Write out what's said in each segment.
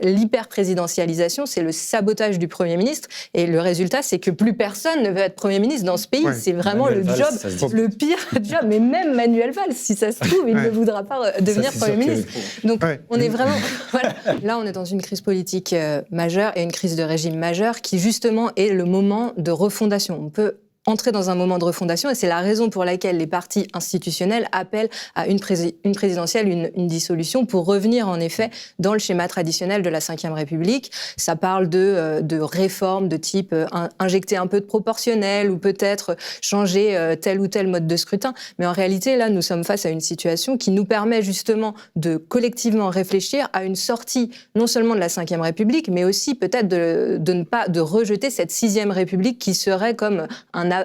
l'hyper-présidentialisation, c'est le sabotage du Premier ministre. Et le résultat, c'est que plus personne ne veut être Premier ministre dans ce pays. Ouais. C'est vraiment Manuel Valls, le pire job. Mais même Manuel Valls, si ça se trouve, il ne voudra pas devenir Premier ministre. Donc on est vraiment... Voilà. Là, on est dans une crise politique majeure et une crise de régime majeure qui, justement, est le moment de refondation. On peut entrer dans un moment de refondation et c'est la raison pour laquelle les partis institutionnels appellent à une présidentielle, une dissolution pour revenir en effet dans le schéma traditionnel de la Ve République. Ça parle de réformes de type injecter un peu de proportionnel ou peut-être changer tel ou tel mode de scrutin. Mais en réalité, là, nous sommes face à une situation qui nous permet justement de collectivement réfléchir à une sortie non seulement de la Ve République, mais aussi peut-être de rejeter cette Sixième République qui serait comme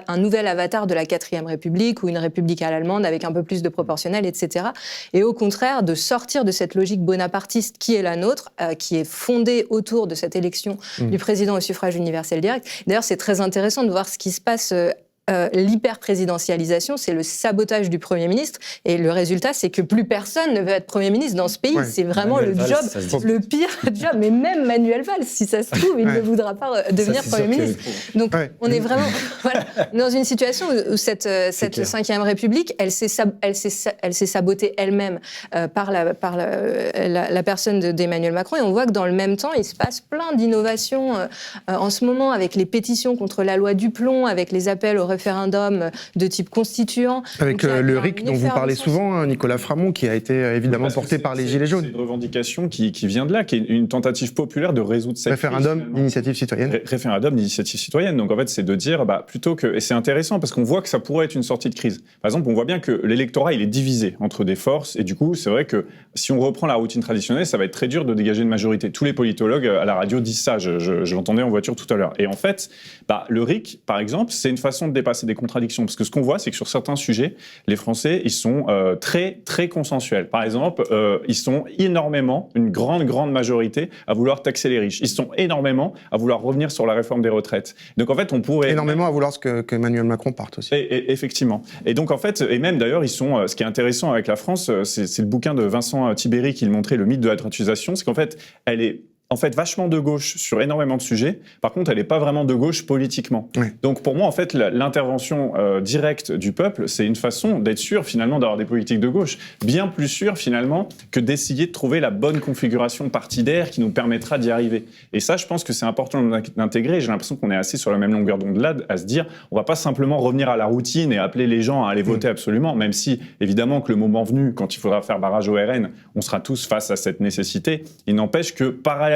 un nouvel avatar de la Quatrième République ou une république à l'allemande avec un peu plus de proportionnel, etc. Et au contraire, de sortir de cette logique bonapartiste qui est la nôtre, qui est fondée autour de cette élection du président au suffrage universel direct. D'ailleurs, c'est très intéressant de voir ce qui se passe. L'hyper-présidentialisation, c'est le sabotage du Premier ministre. Et le résultat, c'est que plus personne ne veut être Premier ministre dans ce pays. Ouais. C'est vraiment Manuel Valls, le pire job. Mais même Manuel Valls, si ça se trouve, il ne voudra pas devenir Premier ministre. Donc on est vraiment dans une situation où cette Ve République, elle s'est sabotée elle-même par la personne d'Emmanuel Macron. Et on voit que dans le même temps, il se passe plein d'innovations en ce moment avec les pétitions contre la loi Duplon, avec les appels au référendum de type constituant. Avec le RIC dont vous parlez souvent, Nicolas Framont, qui a été évidemment porté par les Gilets jaunes. C'est une revendication qui vient de là, qui est une tentative populaire de résoudre cette référendum d'initiative citoyenne. Référendum d'initiative citoyenne. Donc en fait, c'est de dire, plutôt que... Et c'est intéressant parce qu'on voit que ça pourrait être une sortie de crise. Par exemple, on voit bien que l'électorat, il est divisé entre des forces. Et du coup, c'est vrai que si on reprend la routine traditionnelle, ça va être très dur de dégager une majorité. Tous les politologues à la radio disent ça. Je l'entendais en voiture tout à l'heure. Et en fait, le RIC, par exemple, c'est une façon de dépasser des contradictions. Parce que ce qu'on voit, c'est que sur certains sujets, les Français, ils sont très, très consensuels. Par exemple, ils sont énormément, une grande majorité, à vouloir taxer les riches. Ils sont énormément à vouloir revenir sur la réforme des retraites. Donc en fait, on pourrait... Énormément à vouloir que Emmanuel Macron parte aussi. Et effectivement. Et donc en fait, et même d'ailleurs, ils sont... Ce qui est intéressant avec la France, c'est le bouquin de Vincent Tibéri qui le montrait, Le mythe de la droitisation, c'est qu'en fait, elle est vachement de gauche sur énormément de sujets. Par contre, elle n'est pas vraiment de gauche politiquement. Oui. Donc pour moi, en fait, l'intervention directe du peuple, c'est une façon d'être sûr, finalement, d'avoir des politiques de gauche. Bien plus sûr, finalement, que d'essayer de trouver la bonne configuration partidaire qui nous permettra d'y arriver. Et ça, je pense que c'est important d'intégrer. J'ai l'impression qu'on est assez sur la même longueur d'onde là, à se dire, on va pas simplement revenir à la routine et appeler les gens à aller voter absolument, même si, évidemment, que le moment venu, quand il faudra faire barrage au RN, on sera tous face à cette nécessité. Il n'empêche que, parallèlement